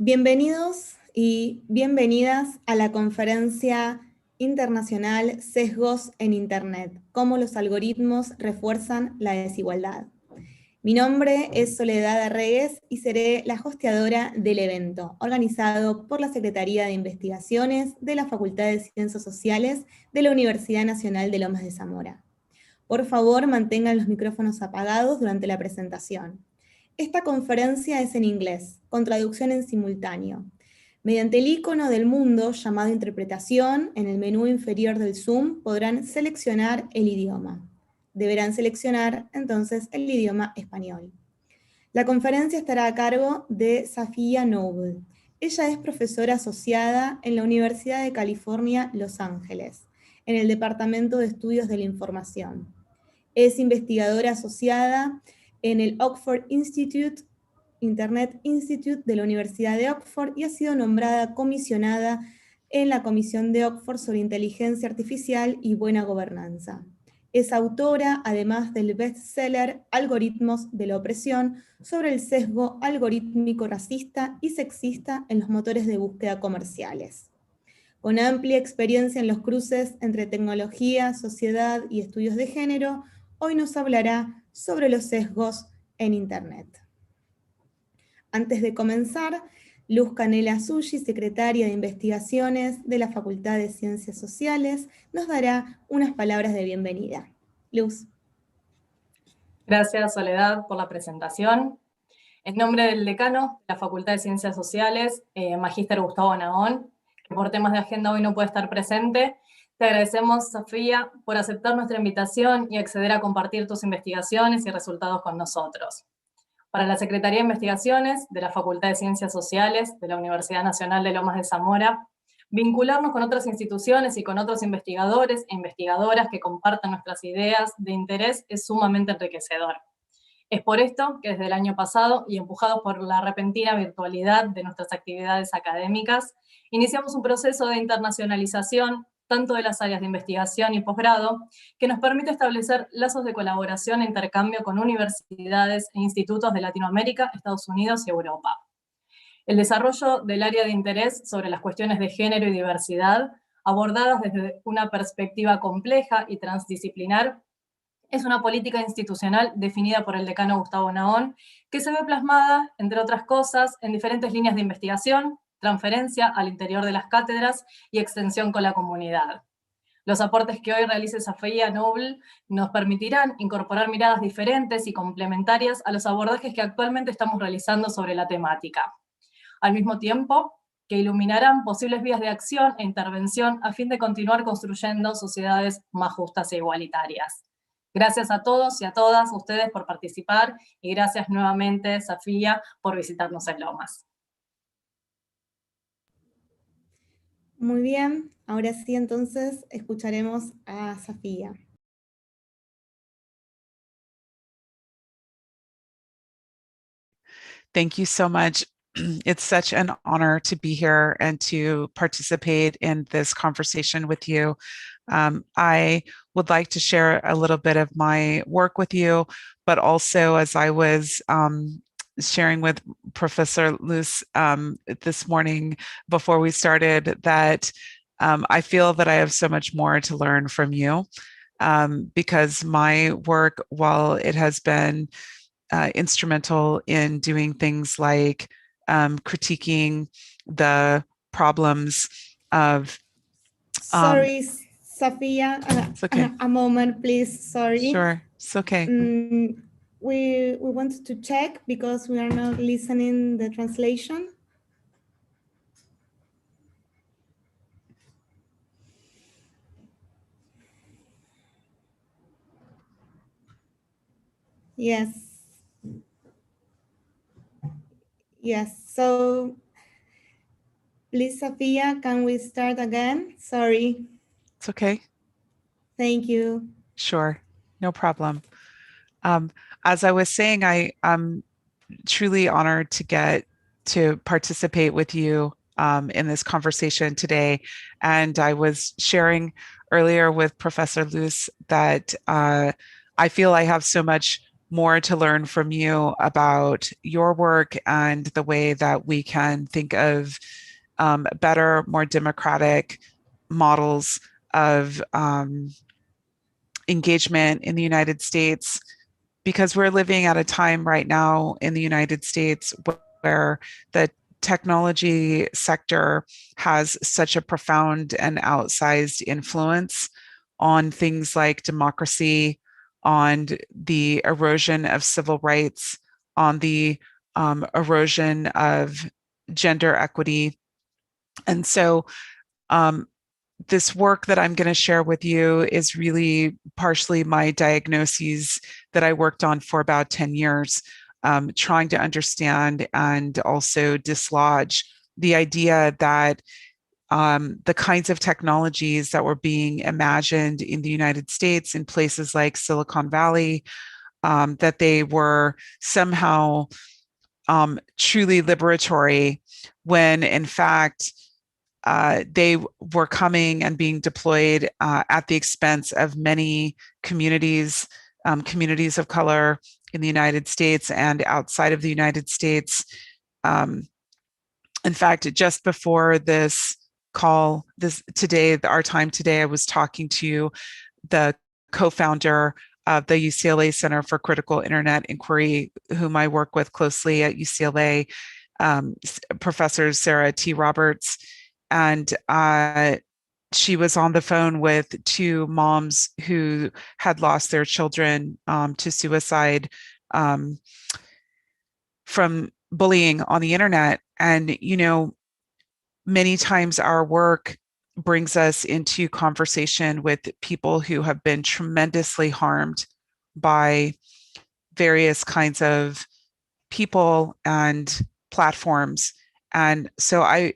Bienvenidos y bienvenidas a la Conferencia Internacional Sesgos en Internet, cómo los algoritmos refuerzan la desigualdad. Mi nombre es Soledad Arregues y seré la hosteadora del evento, organizado por la Secretaría de Investigaciones de la Facultad de Ciencias Sociales de la Universidad Nacional de Lomas de Zamora. Por favor, mantengan los micrófonos apagados durante la presentación. Esta conferencia es en inglés, con traducción en simultáneo. Mediante el icono del mundo llamado Interpretación, en el menú inferior del Zoom podrán seleccionar el idioma. Deberán seleccionar entonces el idioma español. La conferencia estará a cargo de SAFIYA Noble. Ella es profesora asociada en la Universidad de California, Los Ángeles, en el Departamento de Estudios de la Información. Es investigadora asociada en el Oxford Institute, Internet Institute de la Universidad de Oxford y ha sido nombrada comisionada en la Comisión de Oxford sobre Inteligencia Artificial y Buena Gobernanza. Es autora, además del bestseller Algoritmos de la Opresión, sobre el sesgo algorítmico racista y sexista en los motores de búsqueda comerciales. Con amplia experiencia en los cruces entre tecnología, sociedad y estudios de género, hoy nos hablará sobre los sesgos en Internet. Antes de comenzar, Luz Canela Sulli, secretaria de Investigaciones de la Facultad de Ciencias Sociales, nos dará unas palabras de bienvenida. Luz. Gracias, Soledad, por la presentación. En nombre del decano de la Facultad de Ciencias Sociales, Magíster Gustavo Nahón, que por temas de agenda hoy no puede estar presente, te agradecemos, SAFIYA, por aceptar nuestra invitación y acceder a compartir tus investigaciones y resultados con nosotros. Para la Secretaría de Investigaciones de la Facultad de Ciencias Sociales de la Universidad Nacional de Lomas de Zamora, vincularnos con otras instituciones y con otros investigadores e investigadoras que compartan nuestras ideas de interés es sumamente enriquecedor. Es por esto que desde el año pasado, y empujados por la repentina virtualidad de nuestras actividades académicas, iniciamos un proceso de internacionalización tanto de las áreas de investigación y posgrado, que nos permite establecer lazos de colaboración e intercambio con universidades e institutos de Latinoamérica, Estados Unidos y Europa. El desarrollo del área de interés sobre las cuestiones de género y diversidad, abordadas desde una perspectiva compleja y transdisciplinar, es una política institucional definida por el decano Gustavo Nahón, que se ve plasmada, entre otras cosas, en diferentes líneas de investigación, transferencia al interior de las cátedras y extensión con la comunidad. Los aportes que hoy realice SAFIYA Noble nos permitirán incorporar miradas diferentes y complementarias a los abordajes que actualmente estamos realizando sobre la temática. Al mismo tiempo, que iluminarán posibles vías de acción e intervención a fin de continuar construyendo sociedades más justas e igualitarias. Gracias a todos y a todas ustedes por participar y gracias nuevamente, SAFIYA, por visitarnos en Lomas. Muy bien, ahora sí entonces escucharemos a SAFIYA. Thank you so much. It's such an honor to be here and to participate in this conversation with you. I would like to share a little bit of my work with you, but also as I was sharing with Professor Luce this morning before we started, that I feel that I have so much more to learn from you because my work, while it has been instrumental in doing things like critiquing the problems of... Sorry, SAFIYA, it's okay. A moment, please, sorry. Sure, it's okay. We wanted to check because we are not listening the translation. Yes. Yes, so please, SAFIYA, can we start again? Sorry. It's okay. Thank you. Sure, no problem. As I was saying, I'm truly honored to get to participate with you in this conversation today. And I was sharing earlier with Professor Luce that I feel I have so much more to learn from you about your work and the way that we can think of better, more democratic models of engagement in the United States, because we're living at a time right now in the United States where the technology sector has such a profound and outsized influence on things like democracy, on the erosion of civil rights, on the erosion of gender equity. And so this work that I'm going to share with you is really partially my diagnoses that I worked on for about 10 years, trying to understand and also dislodge the idea that the kinds of technologies that were being imagined in the United States in places like Silicon Valley, that they were somehow truly liberatory, when in fact, they were coming and being deployed at the expense of many communities, communities of color in the United States and outside of the United States. In fact, just before this call, our time today, I was talking to the co-founder of the UCLA Center for Critical Internet Inquiry, whom I work with closely at UCLA, Professor Sarah T. Roberts. And she was on the phone with two moms who had lost their children to suicide from bullying on the internet. And, many times our work brings us into conversation with people who have been tremendously harmed by various kinds of people and platforms. And so I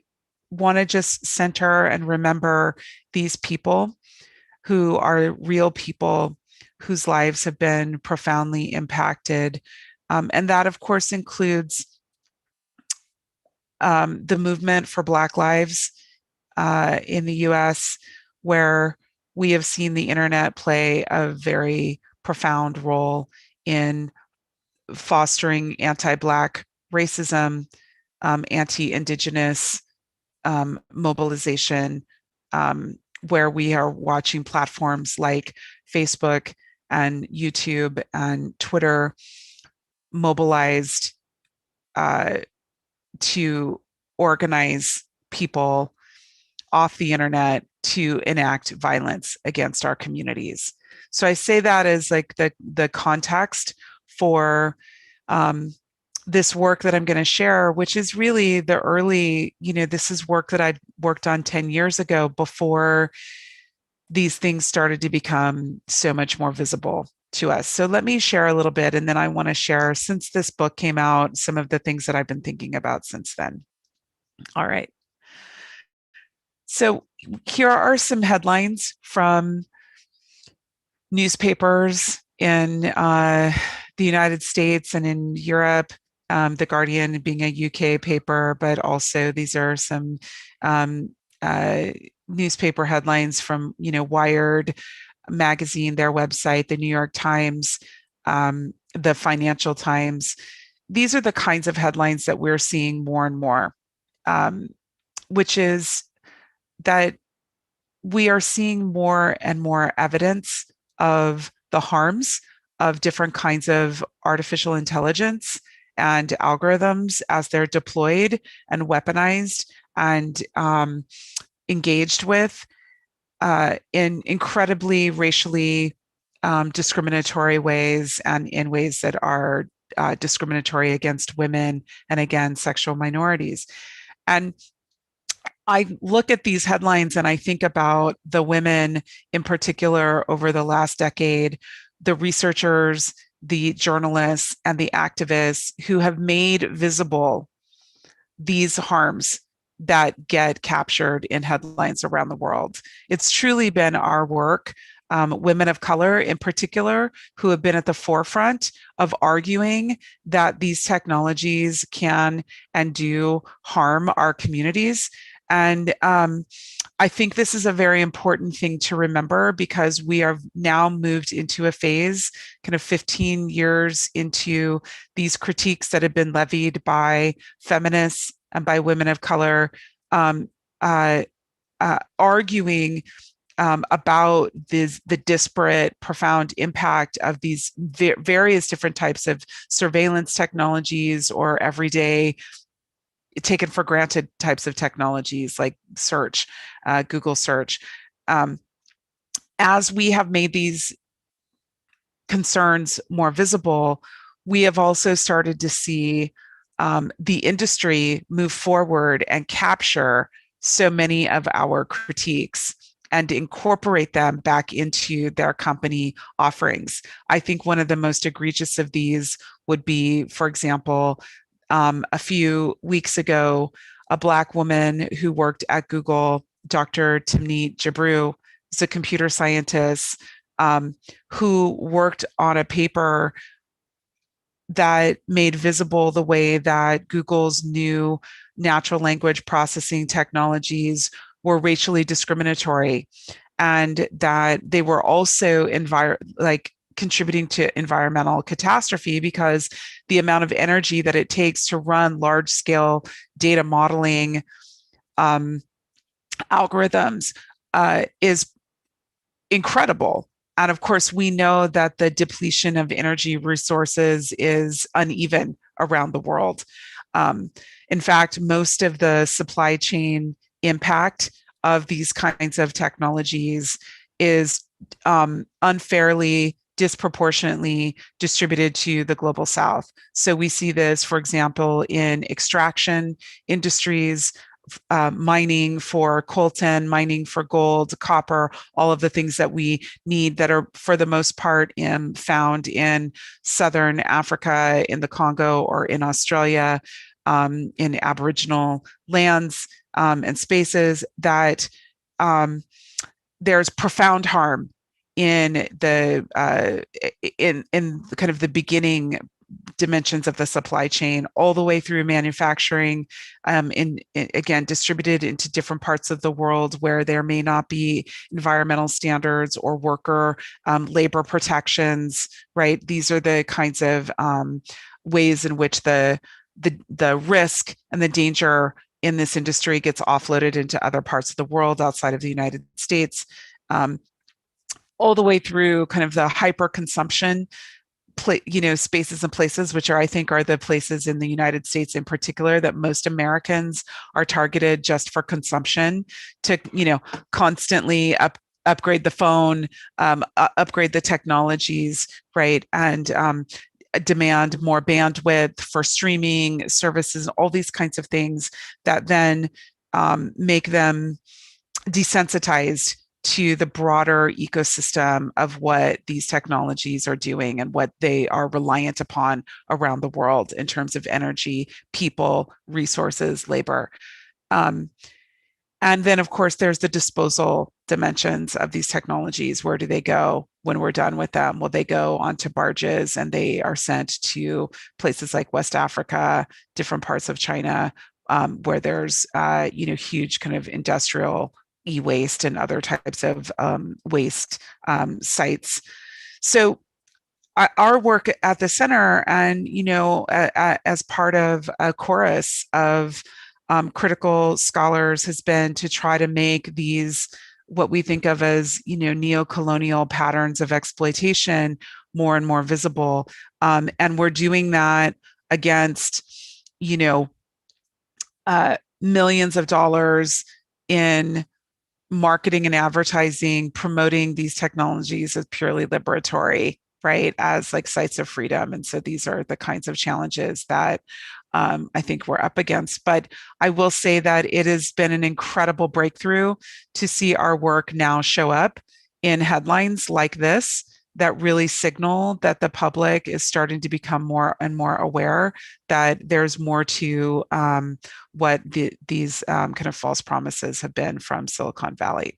want to just center and remember these people who are real people whose lives have been profoundly impacted. And that, of course, includes the movement for Black lives in the US, where we have seen the internet play a very profound role in fostering anti-Black racism, anti-Indigenous mobilization, where we are watching platforms like Facebook and YouTube and Twitter mobilized to organize people off the internet to enact violence against our communities. So I say that as like the context for this work that I'm going to share, which is really the early, this is work that I worked on 10 years ago, before these things started to become so much more visible to us. So let me share a little bit, and then I want to share, since this book came out, some of the things that I've been thinking about since then. All right. So here are some headlines from newspapers in the United States and in Europe. The Guardian being a UK paper, but also these are some newspaper headlines from, Wired magazine, their website, the New York Times, the Financial Times. These are the kinds of headlines that we're seeing more and more, which is that we are seeing more and more evidence of the harms of different kinds of artificial intelligence and algorithms as they're deployed and weaponized and engaged with in incredibly racially discriminatory ways, and in ways that are discriminatory against women and, again, sexual minorities. And I look at these headlines and I think about the women in particular over the last decade, the researchers, the journalists, and the activists who have made visible these harms that get captured in headlines around the world. It's truly been our work, women of color in particular, who have been at the forefront of arguing that these technologies can and do harm our communities. And I think this is a very important thing to remember, because we are now moved into a phase, kind of 15 years into these critiques that have been levied by feminists and by women of color, arguing about the disparate, profound impact of these various different types of surveillance technologies or everyday, taken for granted types of technologies like search, Google search. As we have made these concerns more visible, we have also started to see the industry move forward and capture so many of our critiques and incorporate them back into their company offerings. I think one of the most egregious of these would be, for example, a few weeks ago, a Black woman who worked at Google, Dr. Timnit Gebru, is a computer scientist who worked on a paper that made visible the way that Google's new natural language processing technologies were racially discriminatory, and that they were also contributing to environmental catastrophe, because the amount of energy that it takes to run large-scale data modeling algorithms is incredible. And of course, we know that the depletion of energy resources is uneven around the world. In fact, most of the supply chain impact of these kinds of technologies is unfairly, disproportionately distributed to the global South. So we see this, for example, in extraction industries, mining for coltan, mining for gold, copper, all of the things that we need that are, for the most part, found in Southern Africa, in the Congo, or in Australia, in Aboriginal lands and spaces, that there's profound harm in the in kind of the beginning dimensions of the supply chain, all the way through manufacturing, again, distributed into different parts of the world where there may not be environmental standards or worker labor protections, right? These are the kinds of ways in which the risk and the danger in this industry gets offloaded into other parts of the world outside of the United States, all the way through kind of the hyper consumption spaces and places, which I think are the places in the United States in particular that most Americans are targeted just for consumption, to, constantly upgrade the phone, upgrade the technologies, right? And demand more bandwidth for streaming services, all these kinds of things that then make them desensitized to the broader ecosystem of what these technologies are doing and what they are reliant upon around the world in terms of energy, people, resources, labor. And then, of course, there's the disposal dimensions of these technologies. Where do they go when we're done with them? Well, they go onto barges and they are sent to places like West Africa, different parts of China, where there's, huge kind of industrial e-waste and other types of waste sites. So our work at the center, and as part of a chorus of critical scholars, has been to try to make these, what we think of as neo-colonial patterns of exploitation, more and more visible, and we're doing that against millions of dollars in marketing and advertising, promoting these technologies as purely liberatory, right, as like sites of freedom. And so these are the kinds of challenges that I think we're up against. But I will say that it has been an incredible breakthrough to see our work now show up in headlines like this, that really signal that the public is starting to become more and more aware that there's more to what these kind of false promises have been from Silicon Valley.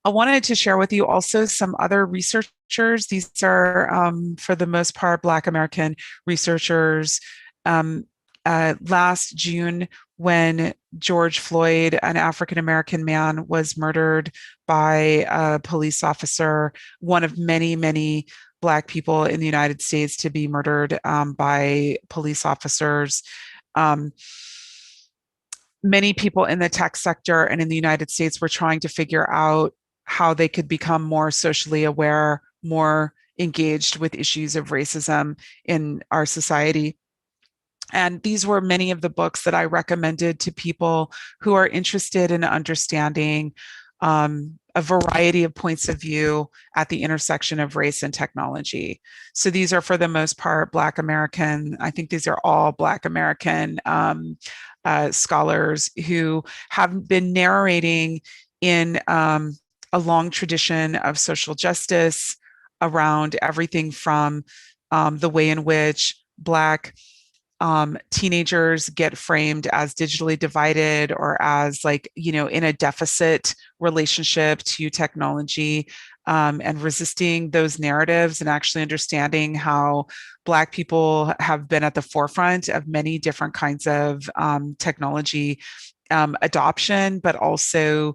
I wanted to share with you also some other researchers. These are, for the most part, Black American researchers last June, when George Floyd, an African-American man, was murdered by a police officer, one of many, many Black people in the United States to be murdered by police officers. Many people in the tech sector and in the United States were trying to figure out how they could become more socially aware, more engaged with issues of racism in our society. And these were many of the books that I recommended to people who are interested in understanding a variety of points of view at the intersection of race and technology. So these are, for the most part, Black American. I think these are all Black American scholars who have been narrating in a long tradition of social justice around everything from the way in which Black teenagers get framed as digitally divided or as, like, you know, in a deficit relationship to technology, and resisting those narratives and actually understanding how Black people have been at the forefront of many different kinds of technology adoption, but also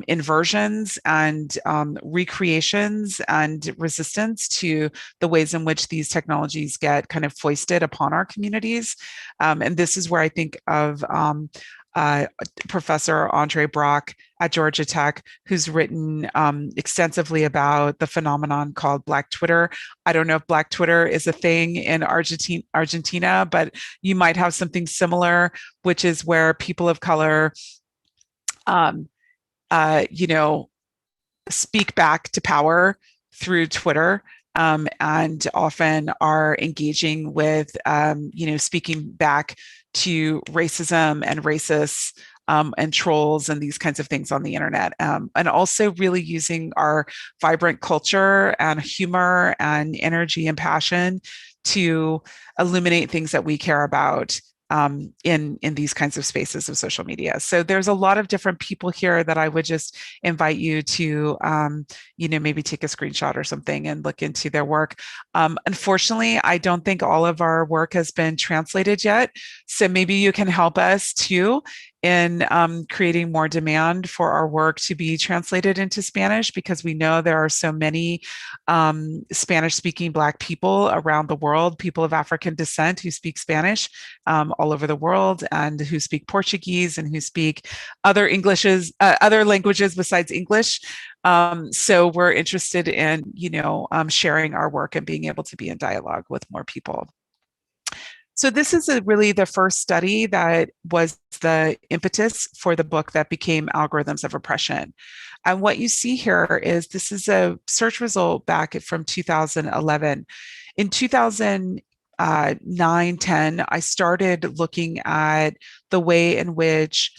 inversions and recreations and resistance to the ways in which these technologies get kind of foisted upon our communities. And this is where I think of Professor Andre Brock at Georgia Tech, who's written extensively about the phenomenon called Black Twitter. I don't know if Black Twitter is a thing in Argentina, but you might have something similar, which is where people of color you know, speak back to power through Twitter, and often are engaging with, you know, speaking back to racism and racists and trolls and these kinds of things on the internet, and also really using our vibrant culture and humor and energy and passion to illuminate things that we care about in these kinds of spaces of social media. So there's a lot of different people here that I would just invite you to, you know, maybe take a screenshot or something and look into their work. Unfortunately, I don't think all of our work has been translated yet. So maybe you can help us too in creating more demand for our work to be translated into Spanish, because we know there are so many Spanish-speaking Black people around the world, people of African descent who speak Spanish all over the world, and who speak Portuguese and who speak other other languages besides English. So we're interested in, you know, sharing our work and being able to be in dialogue with more people. So this is really the first study that was the impetus for the book that became Algorithms of Oppression. And what you see here is this is a search result back from 2011. In 2009-10, I started looking at the way in which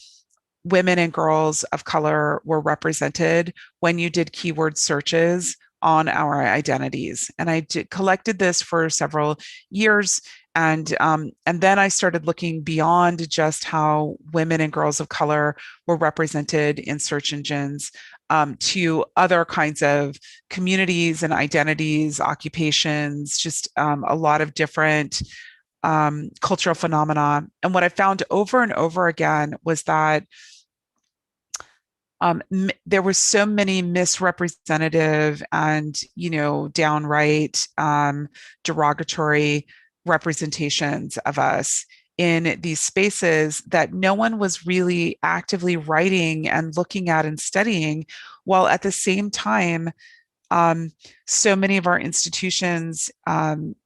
women and girls of color were represented when you did keyword searches on our identities. And I collected this for several years. And then I started looking beyond just how women and girls of color were represented in search engines to other kinds of communities and identities, occupations, just a lot of different cultural phenomena. And what I found over and over again was that there were so many misrepresentative and, you know, downright derogatory representations of us in these spaces that no one was really actively writing and looking at and studying, while at the same time, so many of our institutions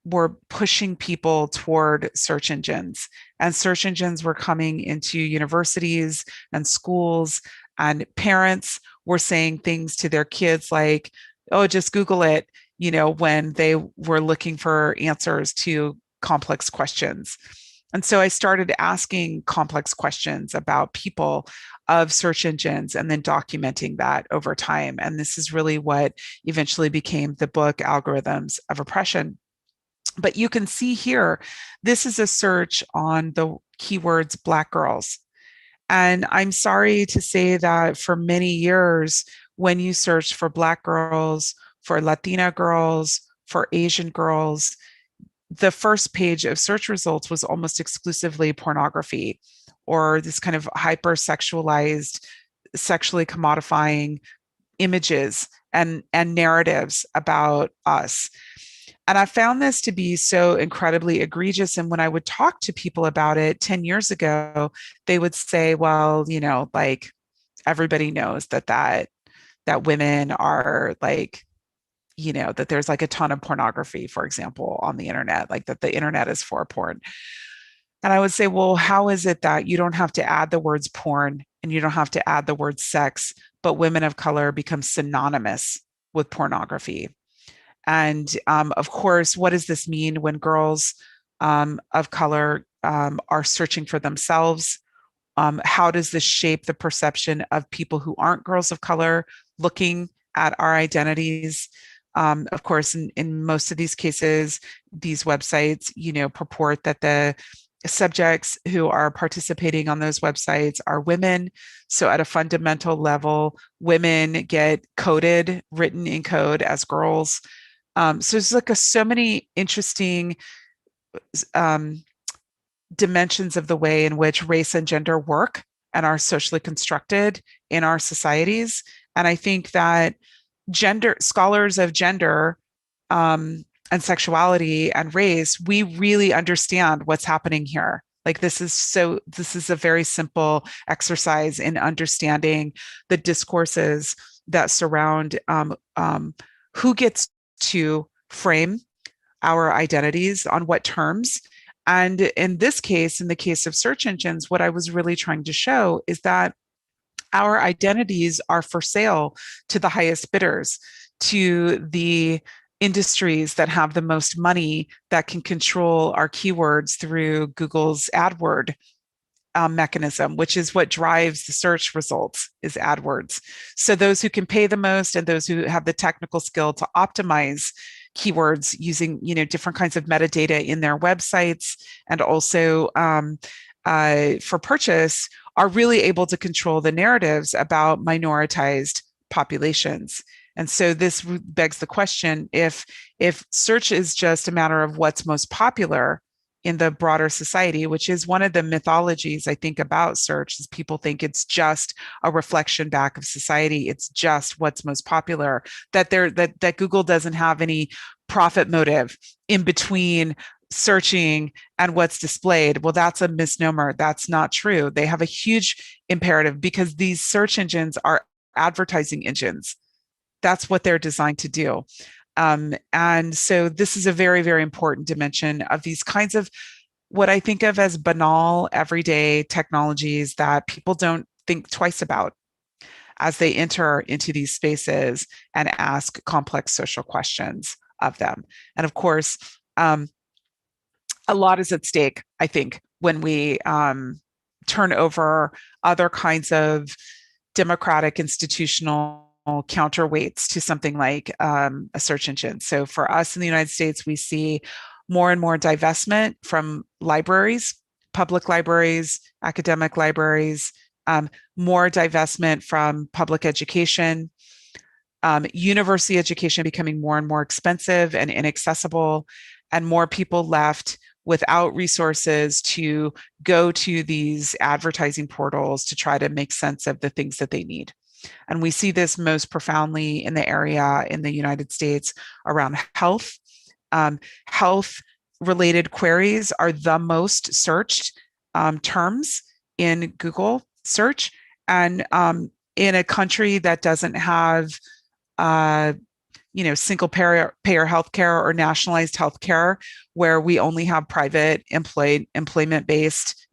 were pushing people toward search engines, and search engines were coming into universities and schools, and parents were saying things to their kids like, oh, just Google it, you know, when they were looking for answers to complex questions. And so I started asking complex questions about people of search engines and then documenting that over time. And this is really what eventually became the book, Algorithms of Oppression. But you can see here, this is a search on the keywords Black girls. And I'm sorry to say that for many years, when you searched for Black girls, for Latina girls, for Asian girls, the first page of search results was almost exclusively pornography or this kind of hypersexualized, sexually commodifying images and narratives about us. And I found this to be so incredibly egregious. And when I would talk to people about it 10 years ago, they would say, well, you know, like everybody knows that women are like, you know, that there's like a ton of pornography, for example, on the internet, like that the internet is for porn. And I would say, well, how is it that you don't have to add the words porn and you don't have to add the word sex, but women of color become synonymous with pornography? And of course, what does this mean when girls of color are searching for themselves? How does this shape the perception of people who aren't girls of color looking at our identities? Of course, in most of these cases, these websites, you know, purport that the subjects who are participating on those websites are women. So at a fundamental level, women get coded, written in code as girls. So there's like so many interesting dimensions of the way in which race and gender work and are socially constructed in our societies. And I think that scholars of gender and sexuality and race, we really understand what's happening here. Like this is a very simple exercise in understanding the discourses that surround who gets to frame our identities on what terms. And in this case, in the case of search engines, what I was really trying to show is that our identities are for sale to the highest bidders, to the industries that have the most money that can control our keywords through Google's AdWord mechanism, which is what drives the search results, is AdWords. So those who can pay the most and those who have the technical skill to optimize keywords using, you know, different kinds of metadata in their websites and also for purchase are really able to control the narratives about minoritized populations. And so this begs the question, if search is just a matter of what's most popular in the broader society, which is one of the mythologies I think about search, is people think it's just a reflection back of society. It's just what's most popular, that Google doesn't have any profit motive in between searching and what's displayed. Well, that's a misnomer. That's not true. They have a huge imperative because these search engines are advertising engines. That's what they're designed to do. And so this is a very, very important dimension of these kinds of what I think of as banal, everyday technologies that people don't think twice about as they enter into these spaces and ask complex social questions of them. And of course, a lot is at stake, I think, when we turn over other kinds of democratic institutional counterweights to something like a search engine. So for us in the United States, we see more and more divestment from libraries, public libraries, academic libraries, more divestment from public education, university education becoming more and more expensive and inaccessible, and more people left without resources to go to these advertising portals to try to make sense of the things that they need. And we see this most profoundly in the area in the United States around health. Health-related queries are the most searched terms in Google search. And in a country that doesn't have single payer healthcare or nationalized healthcare, where we only have private employer-based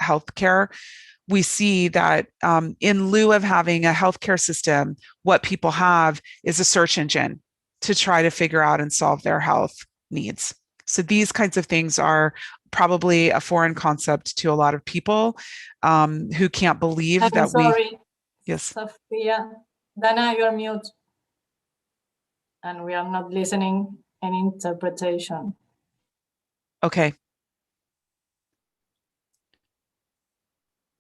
healthcare, we see that in lieu of having a healthcare system, what people have is a search engine to try to figure out and solve their health needs. So these kinds of things are probably a foreign concept to a lot of people who can't believe I'm that sorry. Yes. SAFIYA, Dana, you're mute. And we are not listening any interpretation. Okay.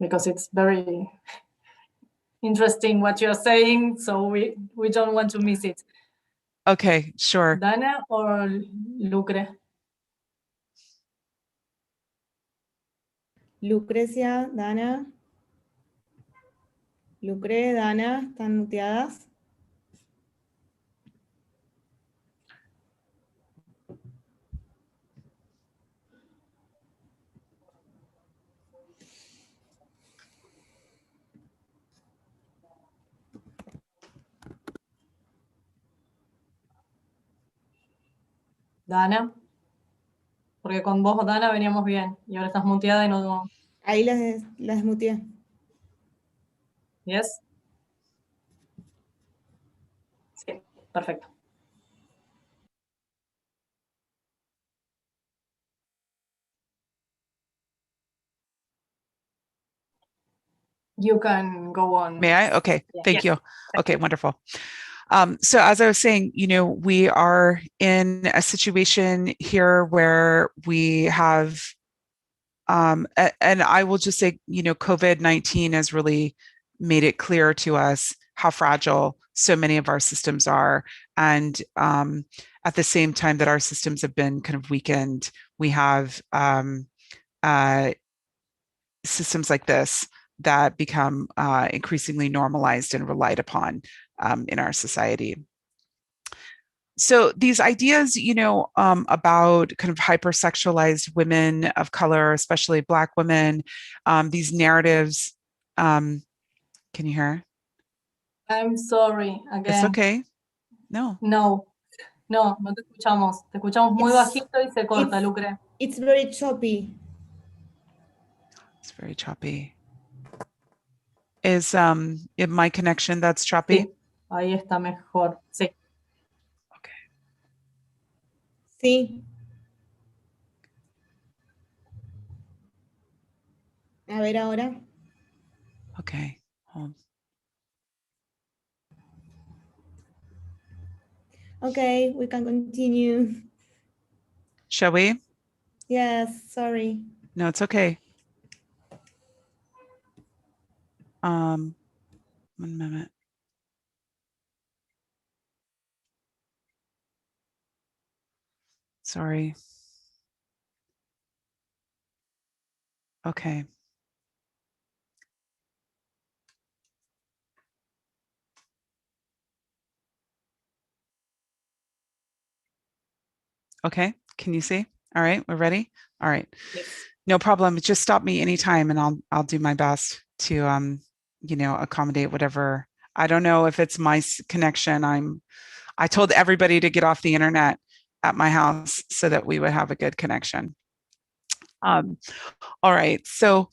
Because it's very interesting what you're saying, so we don't want to miss it. Okay, sure. Dana or Lucre? Lucrecia, Dana. Lucre, Dana, ¿están muteadas? Dana, porque con vos, Dana, veníamos bien, y ahora estás muteada y no... Ahí las desmuteé. ¿Yes? Sí, perfecto. You can go on. May I? Okay, thank Yes. you. Okay, wonderful. So as I was saying, we are in a situation here where we have, and I will just say, COVID-19 has really made it clear to us how fragile so many of our systems are. And at the same time that our systems have been kind of weakened, we have systems like this that become increasingly normalized and relied upon in our society. So these ideas, about kind of hypersexualized women of color, especially Black women, these narratives, can you hear? I'm sorry, again. It's okay. No. No te escuchamos. Te escuchamos muy bajito y se corta, Lucre. It's very choppy. It's very choppy. Is my connection that's choppy? Sí, ahí está mejor. Sí. Okay. Sí. A ver ahora. Okay. Hold. Okay, we can continue. Shall we? Yes, sorry. No, it's okay. 1 minute. Sorry. Okay. Okay, can you see? All right, we're ready. All right, Yes. No problem. Just stop me anytime, and I'll do my best to accommodate whatever. I don't know if it's my connection. I told everybody to get off the internet at my house so that we would have a good connection. All right, so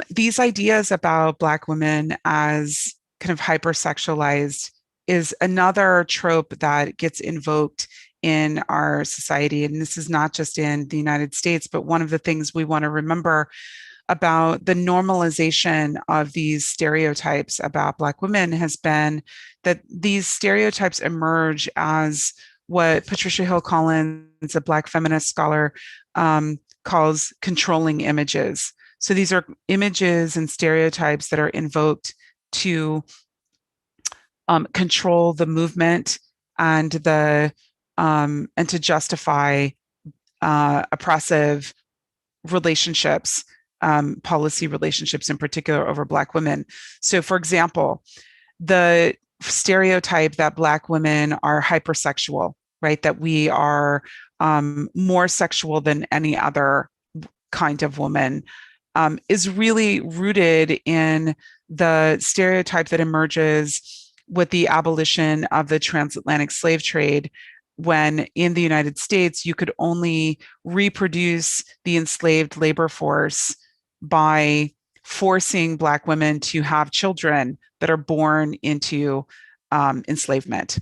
these ideas about Black women as kind of hypersexualized is another trope that gets invoked in our society. And this is not just in the United States, but one of the things we want to remember about the normalization of these stereotypes about Black women has been that these stereotypes emerge as what Patricia Hill Collins, a Black feminist scholar, calls controlling images. So these are images and stereotypes that are invoked to control the movement and to justify oppressive relationships, policy relationships in particular over Black women. So, for example, the stereotype that Black women are hypersexual, right? That we are more sexual than any other kind of woman, is really rooted in the stereotype that emerges with the abolition of the transatlantic slave trade, when in the United States, you could only reproduce the enslaved labor force by forcing Black women to have children that are born into enslavement.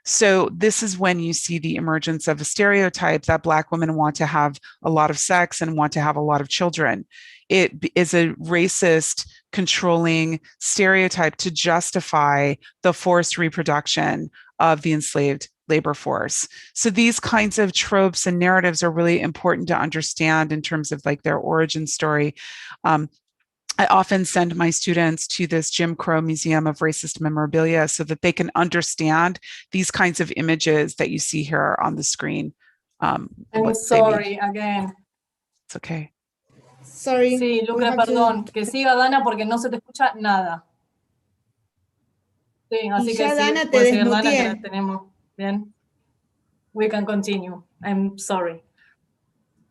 So this is when you see the emergence of a stereotype that Black women want to have a lot of sex and want to have a lot of children. It is a racist, controlling stereotype to justify the forced reproduction of the enslaved labor force. So these kinds of tropes and narratives are really important to understand in terms of like their origin story. I often send my students to this Jim Crow Museum of Racist Memorabilia so that they can understand these kinds of images that you see here on the screen. I'm sorry again. It's okay. Sorry. Sí, Lucre, perdón. Que siga Dana porque no se te escucha nada. Sí, así Y que ya sí, Dana te puede seguir Dana, que la desmuteé. tenemos. Bien. We can continue. I'm sorry.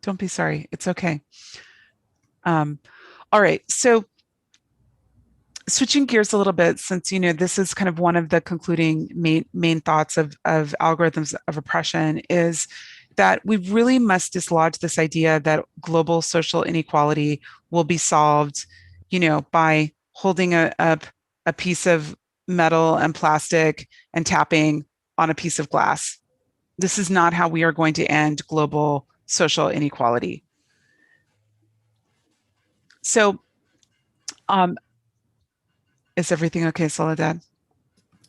Don't be sorry. It's okay. All right. So switching gears a little bit, since this is kind of one of the concluding main thoughts of algorithms of oppression, is that we really must dislodge this idea that global social inequality will be solved, by holding up a piece of metal and plastic and tapping on a piece of glass. This is not how we are going to end global social inequality. So, is everything okay, Soledad?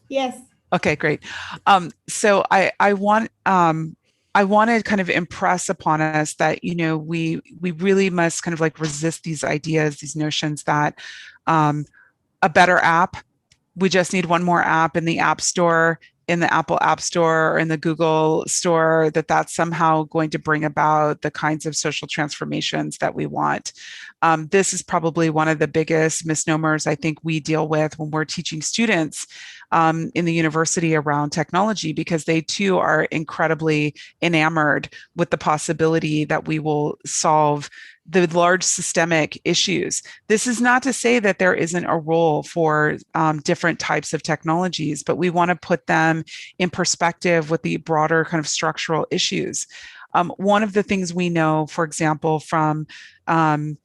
Yes. Okay, great. So I want to kind of impress upon us that we really must kind of like resist these ideas, these notions that a better app, we just need one more app in the App Store, in the Apple App Store, or in the Google Store, that's somehow going to bring about the kinds of social transformations that we want. This is probably one of the biggest misnomers I think we deal with when we're teaching students in the university around technology, because they too are incredibly enamored with the possibility that we will solve the large systemic issues. This is not to say that there isn't a role for different types of technologies, but we want to put them in perspective with the broader kind of structural issues. One of the things we know, for example, from the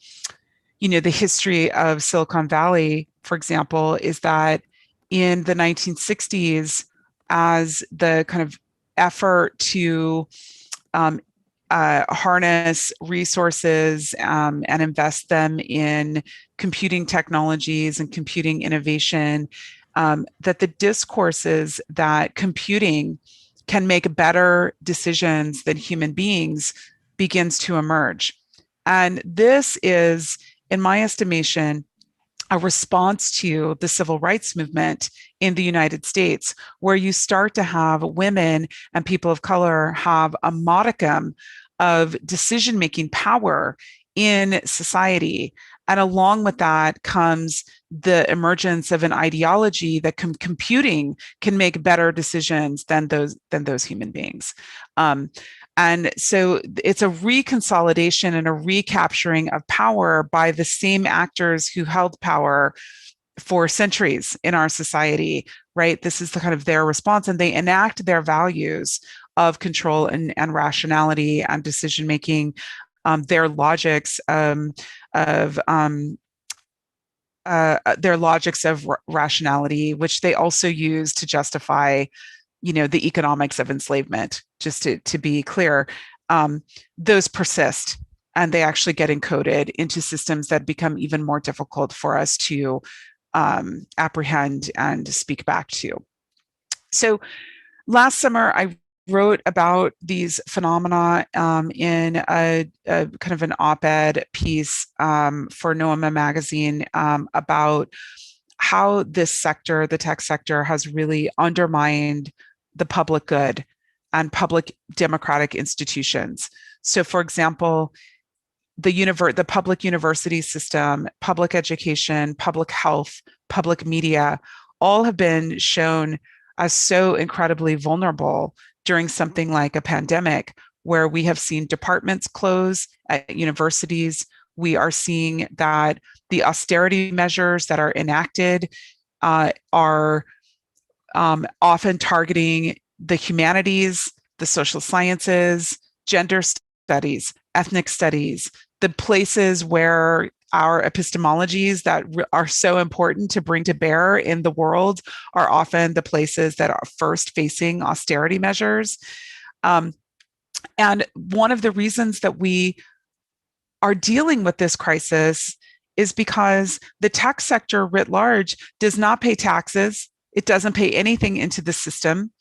history of Silicon Valley, for example, is that in the 1960s, as the kind of effort to harness resources and invest them in computing technologies and computing innovation, that the discourses that computing can make better decisions than human beings begins to emerge. And this is, in my estimation, a response to the civil rights movement in the United States, where you start to have women and people of color have a modicum of decision-making power in society. And along with that comes the emergence of an ideology that computing can make better decisions than those human beings. And so it's a reconsolidation and a recapturing of power by the same actors who held power for centuries in our society, right? This is the kind of their response, and they enact their values of control and rationality and decision making, their logics of rationality, which they also use to justify the economics of enslavement. Just to be clear, those persist, and they actually get encoded into systems that become even more difficult for us to apprehend and speak back to. So last summer, I wrote about these phenomena in a kind of an op-ed piece for Noema magazine about how this sector, the tech sector, has really undermined the public good and public democratic institutions. So, for example, the public university system, public education, public health, public media, all have been shown as so incredibly vulnerable during something like a pandemic, where we have seen departments close at universities. We are seeing that the austerity measures that are enacted are often targeting the humanities, the social sciences, gender studies, ethnic studies, the places where our epistemologies that are so important to bring to bear in the world are often the places that are first facing austerity measures. And one of the reasons that we are dealing with this crisis is because the tech sector writ large does not pay taxes. It doesn't pay anything into the system,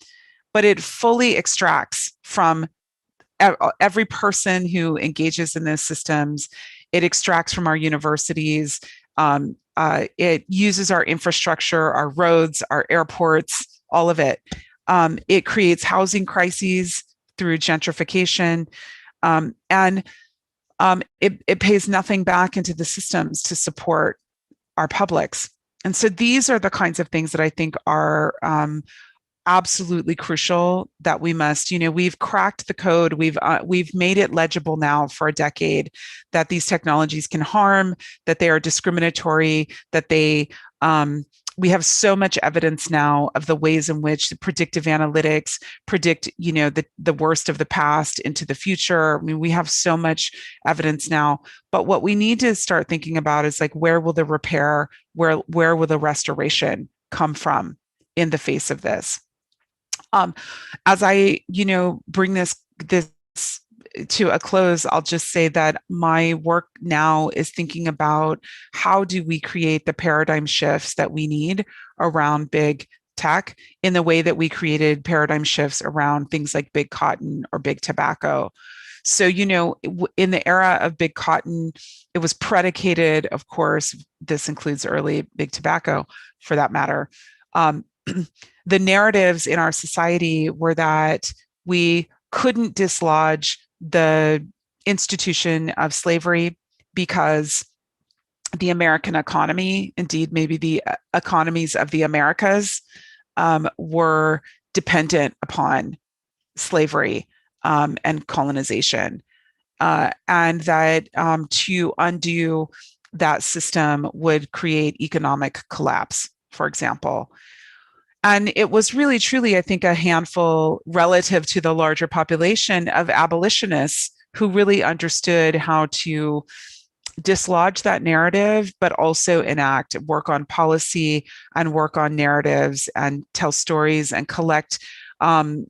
but it fully extracts from every person who engages in those systems. It extracts from our universities. It uses our infrastructure, our roads, our airports, all of it. It creates housing crises through gentrification. And it pays nothing back into the systems to support our publics. And so these are the kinds of things that I think are absolutely crucial that we must, we've cracked the code. We've made it legible now for a decade that these technologies can harm, that they are discriminatory, that we have so much evidence now of the ways in which the predictive analytics predict, the worst of the past into the future. I mean, we have so much evidence now, but what we need to start thinking about is like, where will the repair, where will the restoration come from in the face of this? As I, bring this to a close, I'll just say that my work now is thinking about how do we create the paradigm shifts that we need around big tech in the way that we created paradigm shifts around things like big cotton or big tobacco. So, in the era of big cotton, it was predicated, of course, this includes early big tobacco for that matter. The narratives in our society were that we couldn't dislodge the institution of slavery because the American economy, indeed, maybe the economies of the Americas, were dependent upon slavery and colonization. And that to undo that system would create economic collapse, for example. And it was really, truly, I think, a handful relative to the larger population of abolitionists who really understood how to dislodge that narrative, but also work on policy and work on narratives and tell stories and collect data,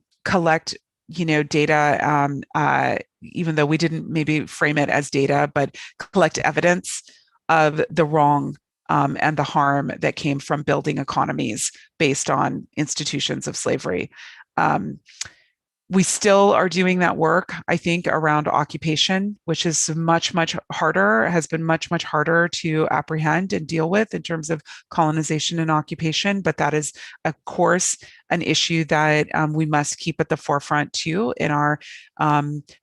even though we didn't maybe frame it as data, but collect evidence of the wrong and the harm that came from building economies based on institutions of slavery. We still are doing that work, I think, around occupation, which is much, much harder, has been much, much harder to apprehend and deal with in terms of colonization and occupation. But that is, of course, an issue that we must keep at the forefront too in our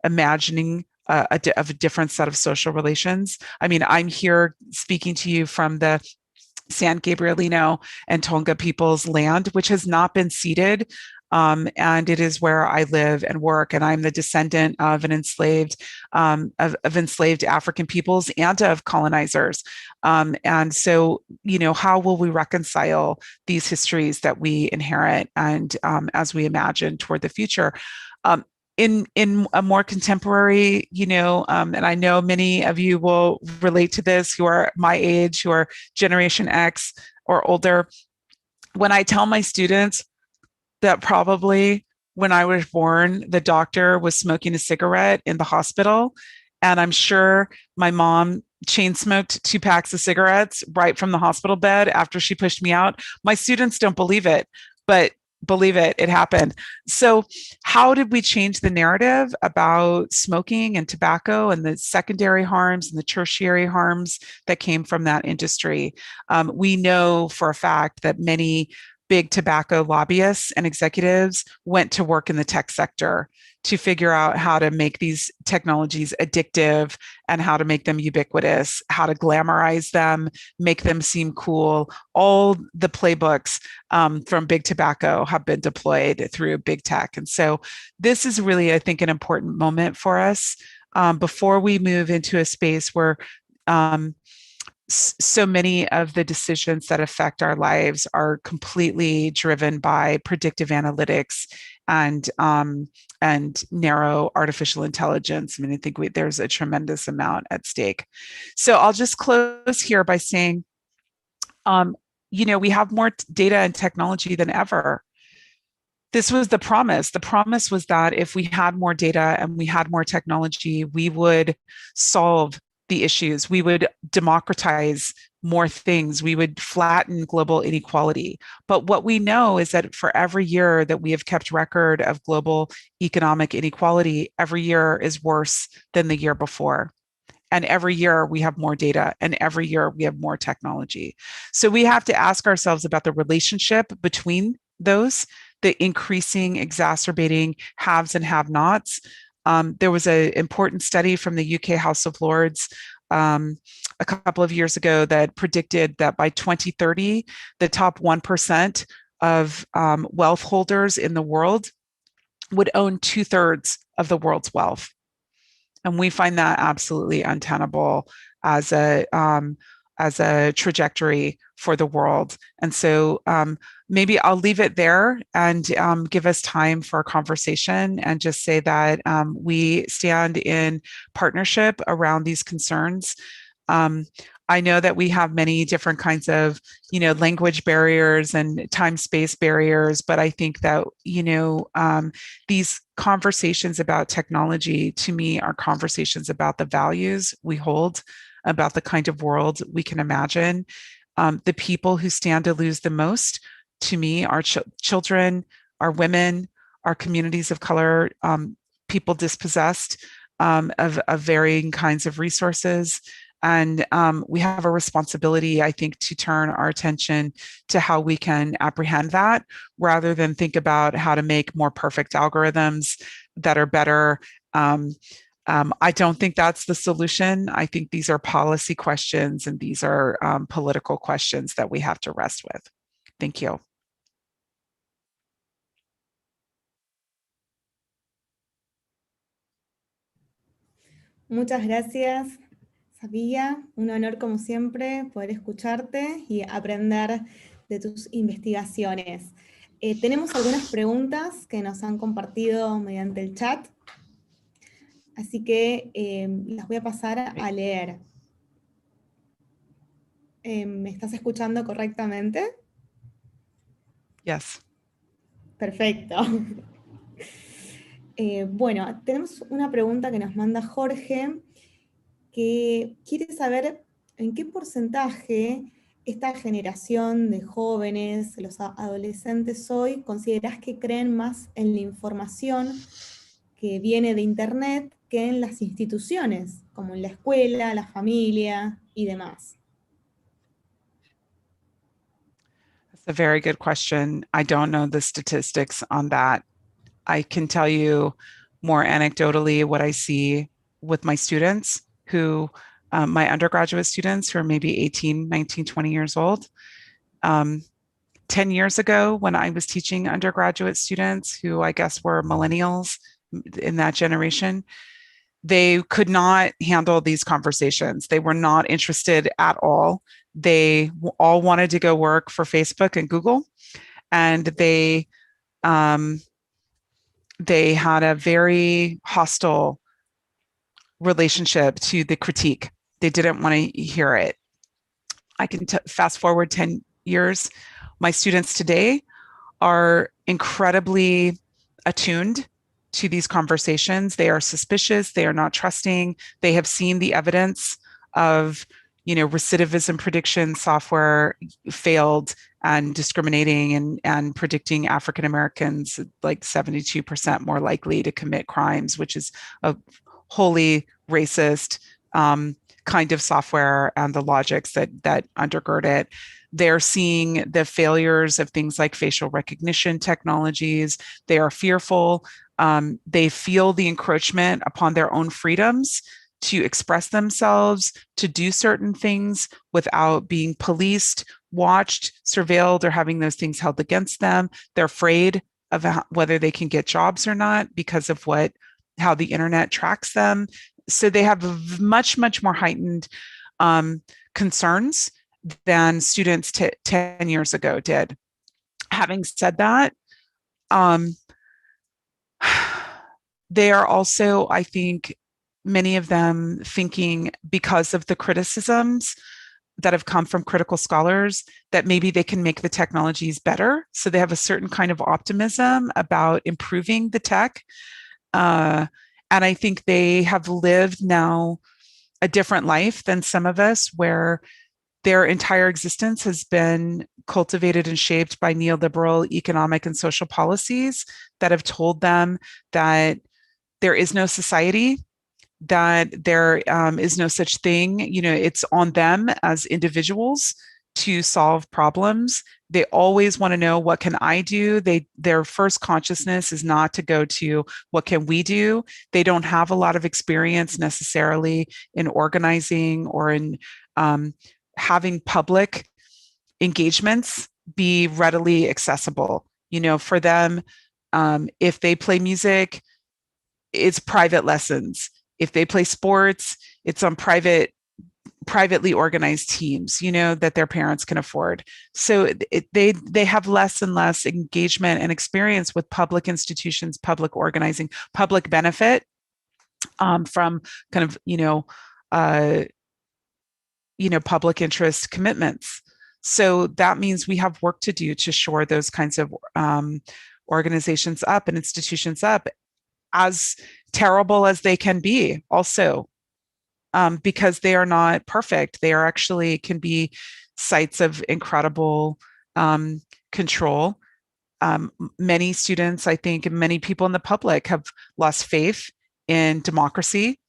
imagining of a different set of social relations. I mean, I'm here speaking to you from the San Gabrielino and Tonga people's land, which has not been ceded. And it is where I live and work. And I'm the descendant of an enslaved, of enslaved African peoples and of colonizers. And so, how will we reconcile these histories that we inherit and as we imagine toward the future? In a more contemporary, and I know many of you will relate to this who are my age, who are Generation X or older. When I tell my students that probably when I was born, the doctor was smoking a cigarette in the hospital, and I'm sure my mom chain smoked 2 packs of cigarettes right from the hospital bed after she pushed me out, my students don't believe it, but believe it, it happened. So how did we change the narrative about smoking and tobacco and the secondary harms and the tertiary harms that came from that industry? We know for a fact that many big tobacco lobbyists and executives went to work in the tech sector to figure out how to make these technologies addictive and how to make them ubiquitous, how to glamorize them, make them seem cool. All the playbooks from big tobacco have been deployed through big tech. And so this is really, I think, an important moment for us before we move into a space where so many of the decisions that affect our lives are completely driven by predictive analytics and narrow artificial intelligence. I mean, I think there's a tremendous amount at stake. So I'll just close here by saying, we have more data and technology than ever. This was the promise. The promise was that if we had more data and we had more technology, we would solve the issues. We would democratize more things. We would flatten global inequality. But what we know is that for every year that we have kept record of global economic inequality, every year is worse than the year before. And every year we have more data, and every year we have more technology. So we have to ask ourselves about the relationship between those, the increasing, exacerbating haves and have-nots, There was an important study from the UK House of Lords a couple of years ago that predicted that by 2030, the top 1% of wealth holders in the world would own 2/3 of the world's wealth. And we find that absolutely untenable as a trajectory for the world. And so maybe I'll leave it there and give us time for a conversation and just say that we stand in partnership around these concerns. I know that we have many different kinds of, language barriers and time-space barriers, but I think that, these conversations about technology, to me, are conversations about the values we hold, about the kind of world we can imagine. The people who stand to lose the most, to me, are children, are women, are communities of color, people dispossessed of varying kinds of resources. And we have a responsibility, I think, to turn our attention to how we can apprehend that rather than think about how to make more perfect algorithms that are better. I don't think that's the solution. I think these are policy questions and these are political questions that we have to wrestle with. Thank you. Muchas gracias, SAFIYA. Un honor, como siempre, poder escucharte y aprender de tus investigaciones. Tenemos algunas preguntas que nos han compartido mediante el chat, así que las voy a pasar a leer. ¿Me estás escuchando correctamente? Yes. Perfecto. Bueno, tenemos una pregunta que nos manda Jorge, que quiere saber en qué porcentaje esta generación de jóvenes, los adolescentes hoy, considerás que creen más en la información que viene de Internet que en las instituciones, como en la escuela, la familia y demás. That's a very good question. I don't know the statistics on that. I can tell you more anecdotally what I see with my students who, my undergraduate students who are maybe 18, 19, 20 years old. 10 years ago, when I was teaching undergraduate students who I guess were millennials in that generation, they could not handle these conversations. They were not interested at all. They all wanted to go work for Facebook and Google, and they had a very hostile relationship to the critique. They didn't want to hear it. I can fast forward 10 years. My students today are incredibly attuned to these conversations. They are suspicious. They are not trusting. They have seen the evidence of, recidivism prediction software failed and discriminating and predicting African Americans like 72% more likely to commit crimes, which is a wholly racist kind of software and the logics that undergird it. They're seeing the failures of things like facial recognition technologies. They are fearful. They feel the encroachment upon their own freedoms to express themselves, to do certain things without being policed, watched, surveilled, or having those things held against them. They're afraid of whether they can get jobs or not because of how the internet tracks them. So they have much, much more heightened concerns than students 10 years ago did. Having said that, they are also, I think, many of them thinking, because of the criticisms that have come from critical scholars, that maybe they can make the technologies better. So they have a certain kind of optimism about improving the tech. And I think they have lived now a different life than some of us, where their entire existence has been cultivated and shaped by neoliberal economic and social policies that have told them that there is no society, that there is no such thing. It's on them as individuals to solve problems. They always want to know, what can I do? Their first consciousness is not to go to what can we do. They don't have a lot of experience necessarily in organizing or in having public engagements be readily accessible. For them, if they play music, it's private lessons. If they play sports, it's on privately organized teams, that their parents can afford. So they have less and less engagement and experience with public institutions, public organizing, public benefit from kind of, public interest commitments. So that means we have work to do to shore those kinds of organizations up and institutions up, as terrible as they can be also. Because they are not perfect. They are actually can be sites of incredible control. Many students, I think, and many people in the public have lost faith in democracy.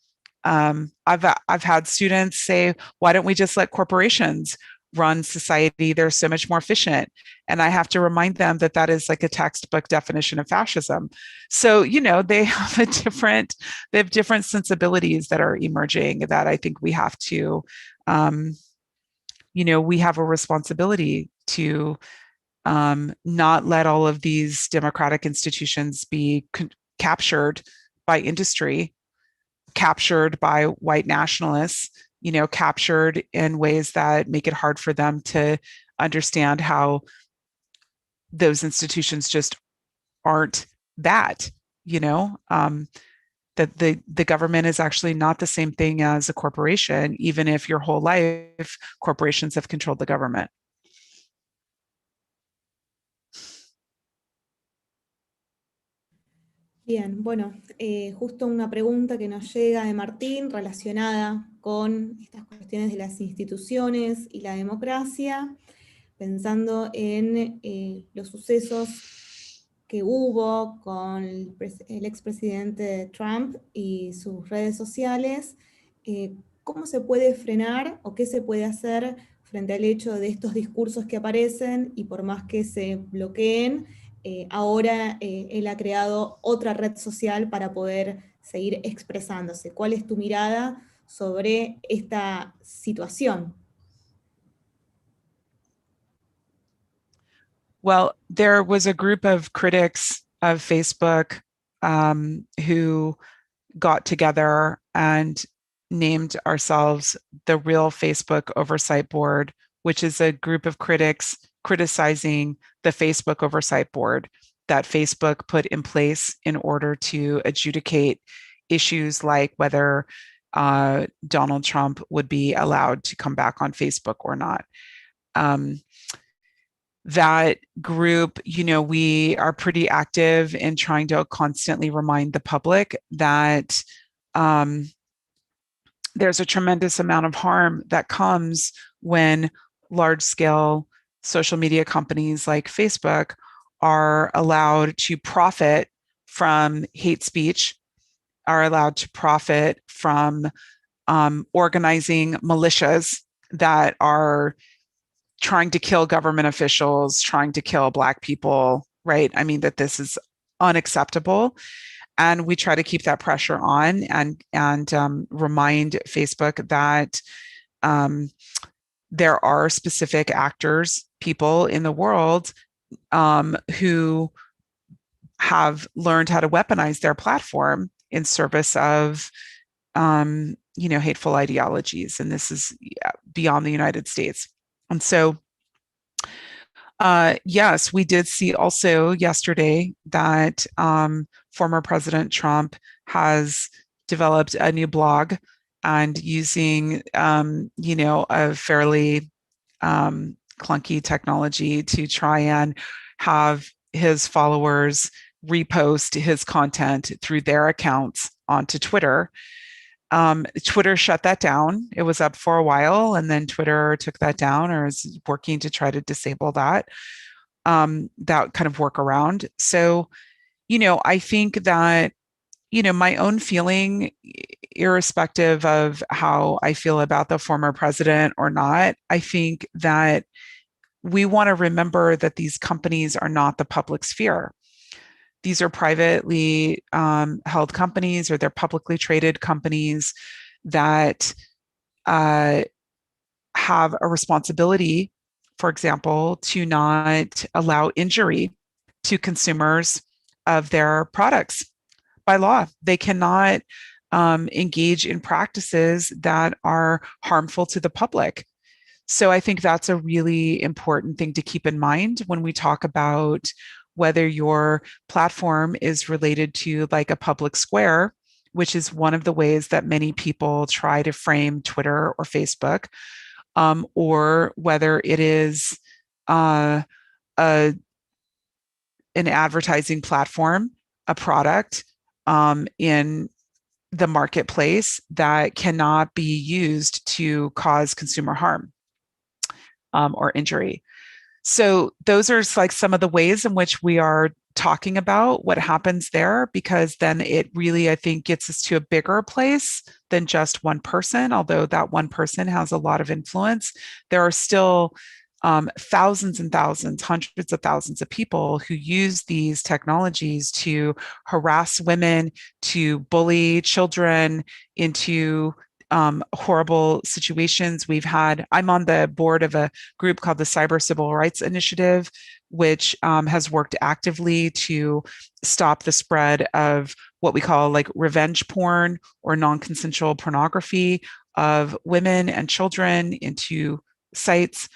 I've had students say, "Why don't we just let corporations run society? They're so much more efficient." And I have to remind them that that is like a textbook definition of fascism. So, they have different sensibilities that are emerging that I think we have to, we have a responsibility to not let all of these democratic institutions be captured by industry, captured by white nationalists, captured in ways that make it hard for them to understand how those institutions just aren't that, that the government is actually not the same thing as a corporation, even if your whole life corporations have controlled the government. Bien, bueno, justo una pregunta que nos llega de Martín relacionada con estas cuestiones de las instituciones y la democracia, pensando en los sucesos que hubo con el expresidente Trump y sus redes sociales. ¿Cómo se puede frenar o qué se puede hacer frente al hecho de estos discursos que aparecen y por más que se bloqueen, ahora él ha creado otra red social para poder seguir expresándose? ¿Cuál es tu mirada sobre esta situación? Well, there was a group of critics of Facebook who got together and named ourselves the Real Facebook Oversight Board, which is a group of critics criticizing the Facebook Oversight Board that Facebook put in place in order to adjudicate issues like whether Donald Trump would be allowed to come back on Facebook or not. That group, we are pretty active in trying to constantly remind the public that there's a tremendous amount of harm that comes when large-scale social media companies like Facebook are allowed to profit from hate speech, are allowed to profit from organizing militias that are trying to kill government officials, trying to kill Black people, right? I mean, that this is unacceptable. And we try to keep that pressure on and remind Facebook that there are specific actors, people in the world who have learned how to weaponize their platform in service of hateful ideologies. And this is beyond the United States. And so, yes, we did see also yesterday that former President Trump has developed a new blog and using, a fairly clunky technology to try and have his followers repost his content through their accounts onto Twitter. Twitter shut that down. It was up for a while, and then Twitter took that down or is working to try to disable that kind of workaround. So, I think that, my own feeling, irrespective of how I feel about the former president or not, I think that we want to remember that these companies are not the public sphere. These are privately held companies, or they're publicly traded companies that have a responsibility, for example, to not allow injury to consumers of their products by law. They cannot engage in practices that are harmful to the public. So I think that's a really important thing to keep in mind when we talk about whether your platform is related to like a public square, which is one of the ways that many people try to frame Twitter or Facebook, or whether it is an advertising platform, a product in the marketplace that cannot be used to cause consumer harm or injury. So those are like some of the ways in which we are talking about what happens there, because then it really, I think, gets us to a bigger place than just one person. Although that one person has a lot of influence, there are still thousands and thousands, hundreds of thousands of people who use these technologies to harass women, to bully children into horrible situations. I'm on the board of a group called the Cyber Civil Rights Initiative, which has worked actively to stop the spread of what we call like revenge porn or non-consensual pornography of women and children into sites.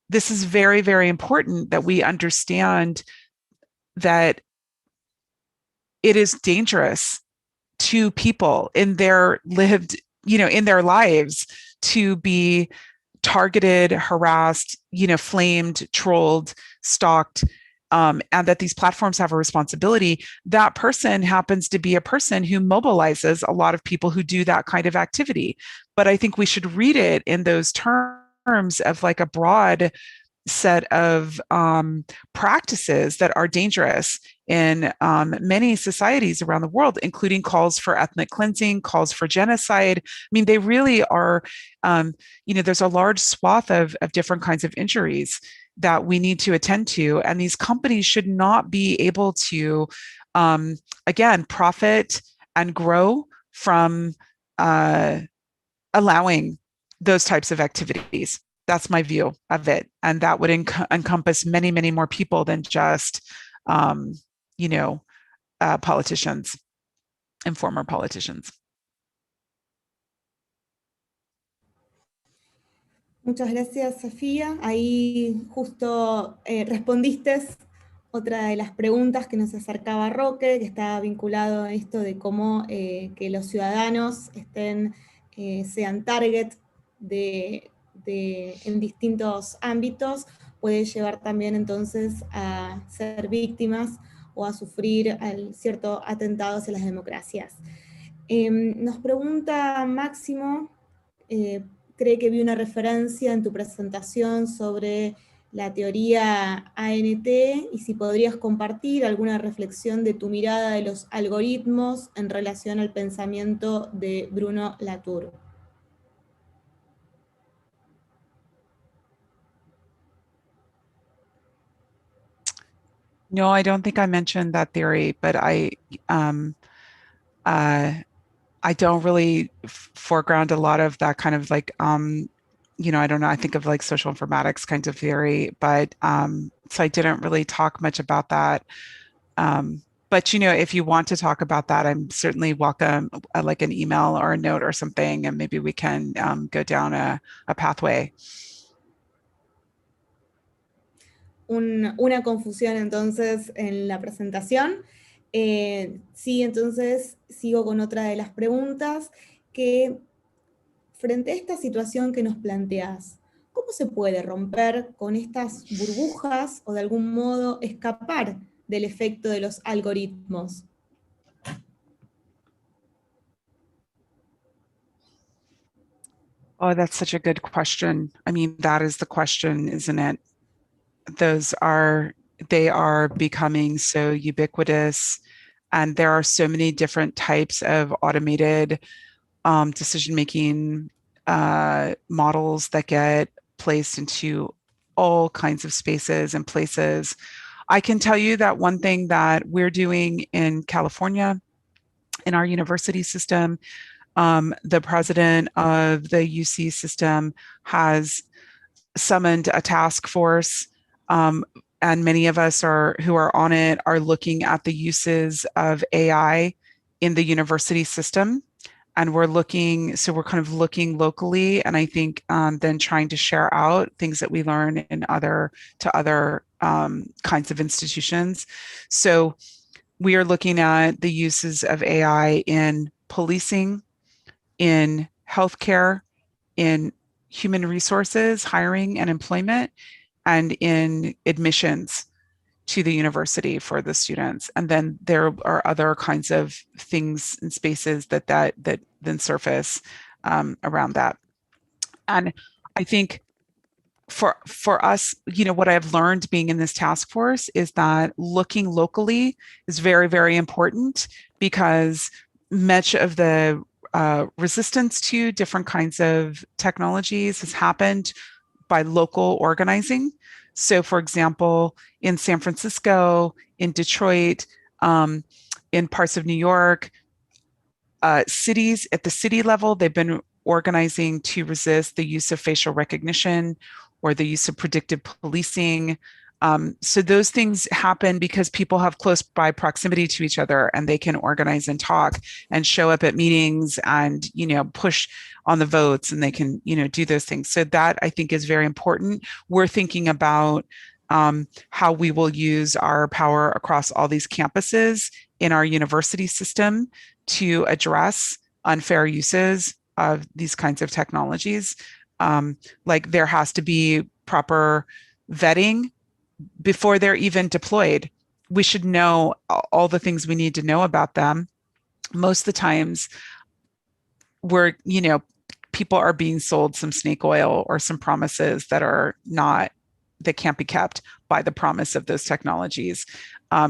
This is very, very important that we understand that it is dangerous to people in their lived, in their lives to be targeted, harassed, flamed, trolled, stalked, and that these platforms have a responsibility. That person happens to be a person who mobilizes a lot of people who do that kind of activity. But I think we should read it in those terms of like a broad set of practices that are dangerous in many societies around the world, including calls for ethnic cleansing, calls for genocide. I mean, they really are, there's a large swath of different kinds of injuries that we need to attend to. And these companies should not be able to, again, profit and grow from allowing those types of activities. That's my view of it. And that would encompass many, many more people than just, politicians and former politicians. Muchas gracias, Sofía. Ahí justo respondiste otra de las preguntas que nos acercaba Roque, que está vinculado a esto de cómo que los ciudadanos sean target en distintos ámbitos, puede llevar también entonces a ser víctimas o a sufrir ciertos atentados hacia las democracias. Nos pregunta Máximo, cree que vi una referencia en tu presentación sobre la teoría ANT y si podrías compartir alguna reflexión de tu mirada de los algoritmos en relación al pensamiento de Bruno Latour. No, I don't think I mentioned that theory, but I don't really foreground a lot of that kind of like, I don't know, I think of like social informatics kinds of theory, but so I didn't really talk much about that. But, if you want to talk about that, I'm certainly welcome, like an email or a note or something, and maybe we can go down a pathway. Una confusión entonces en la presentación. Sí, entonces sigo con otra de las preguntas, que frente a esta situación que nos planteas, ¿cómo se puede romper con estas burbujas o de algún modo escapar del efecto de los algoritmos? Oh, that's such a good question. I mean, that is the question, isn't it? They are becoming so ubiquitous, and there are so many different types of automated decision-making models that get placed into all kinds of spaces and places. I can tell you that one thing that we're doing in California, in our university system, the president of the UC system has summoned a task force, and many of us who are on it are looking at the uses of AI in the university system. And we're kind of looking locally, and I think then trying to share out things that we learn in other kinds of institutions. So we are looking at the uses of AI in policing, in healthcare, in human resources, hiring and employment, and in admissions to the university for the students. And then there are other kinds of things and spaces that then surface around that. And I think for us, what I've learned being in this task force is that looking locally is very, very important, because much of the resistance to different kinds of technologies has happened by local organizing. So, for example, in San Francisco, in Detroit, in parts of New York, cities at the city level, they've been organizing to resist the use of facial recognition or the use of predictive policing. So those things happen because people have close by proximity to each other, and they can organize and talk and show up at meetings and, push on the votes, and they can, do those things. So that, I think, is very important. We're thinking about how we will use our power across all these campuses in our university system to address unfair uses of these kinds of technologies. Like there has to be proper vetting before they're even deployed. We should know all the things we need to know about them. Most of the times people are being sold some snake oil or some promises that can't be kept by the promise of those technologies.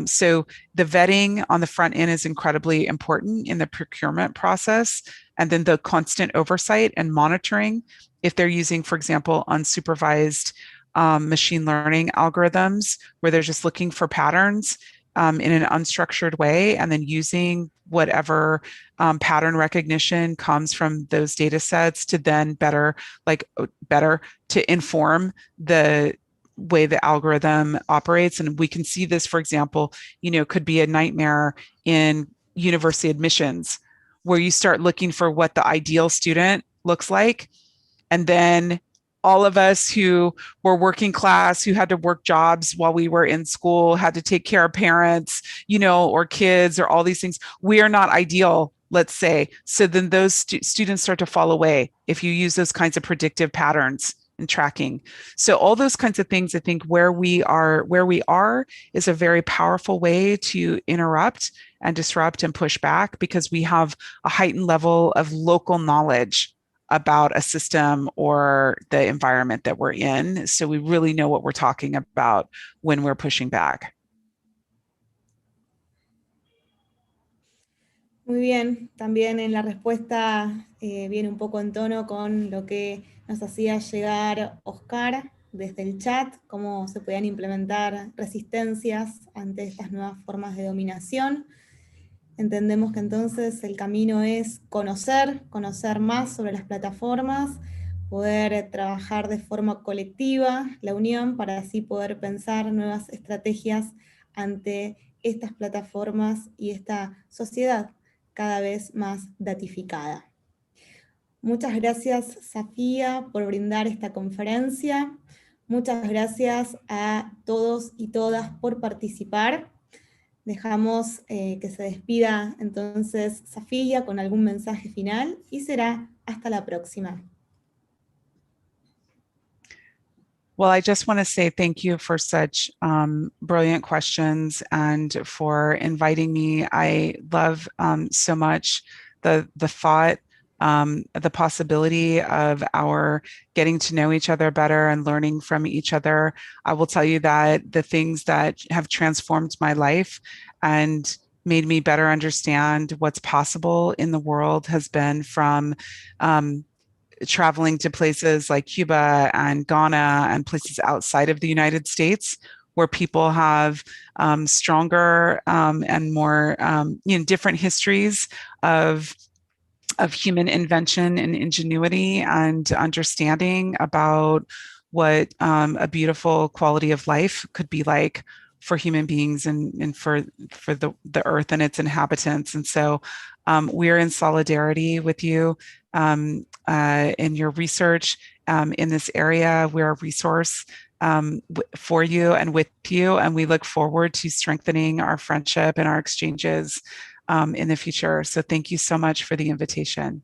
So the vetting on the front end is incredibly important in the procurement process. And then the constant oversight and monitoring, if they're using, for example, unsupervised machine learning algorithms where they're just looking for patterns in an unstructured way, and then using whatever pattern recognition comes from those data sets to then better to inform the way the algorithm operates. And we can see this, for example, could be a nightmare in university admissions, where you start looking for what the ideal student looks like. And then all of us who were working class, who had to work jobs while we were in school, had to take care of parents, or kids, or all these things, we are not ideal, let's say. So then those students start to fall away if you use those kinds of predictive patterns and tracking. So all those kinds of things, I think where we are is a very powerful way to interrupt and disrupt and push back, because we have a heightened level of local knowledge about a system or the environment that we're in. So we really know what we're talking about when we're pushing back. Muy bien, también en la respuesta viene un poco en tono con lo que nos hacía llegar Oscar desde el chat, cómo se podían implementar resistencias ante estas nuevas formas de dominación. Entendemos que entonces el camino es conocer más sobre las plataformas, poder trabajar de forma colectiva, la unión, para así poder pensar nuevas estrategias ante estas plataformas y esta sociedad cada vez más datificada. Muchas gracias, SAFIYA, por brindar esta conferencia. Muchas gracias a todos y todas por participar. Dejamos que se despida entonces SAFIYA con algún mensaje final y será hasta la próxima. Well, I just want to say thank you for such brilliant questions and for inviting me. I love so much the thought, the possibility of our getting to know each other better and learning from each other. I will tell you that the things that have transformed my life and made me better understand what's possible in the world has been from traveling to places like Cuba and Ghana and places outside of the United States, where people have stronger and more different histories of human invention and ingenuity and understanding about what a beautiful quality of life could be like for human beings and for the earth and its inhabitants. And so we're in solidarity with you in your research in this area. We're a resource for you and with you, and we look forward to strengthening our friendship and our exchanges in the future. So thank you so much for the invitation.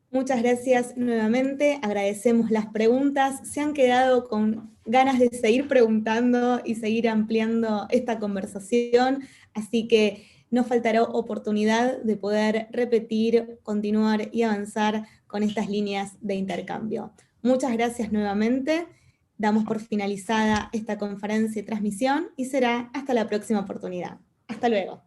Muchas gracias nuevamente, agradecemos las preguntas. Se han quedado con ganas de seguir preguntando y seguir ampliando esta conversación, así que no faltará oportunidad de poder repetir, continuar y avanzar con estas líneas de intercambio. Muchas gracias nuevamente. Damos por finalizada esta conferencia y transmisión y será hasta la próxima oportunidad. Hasta luego.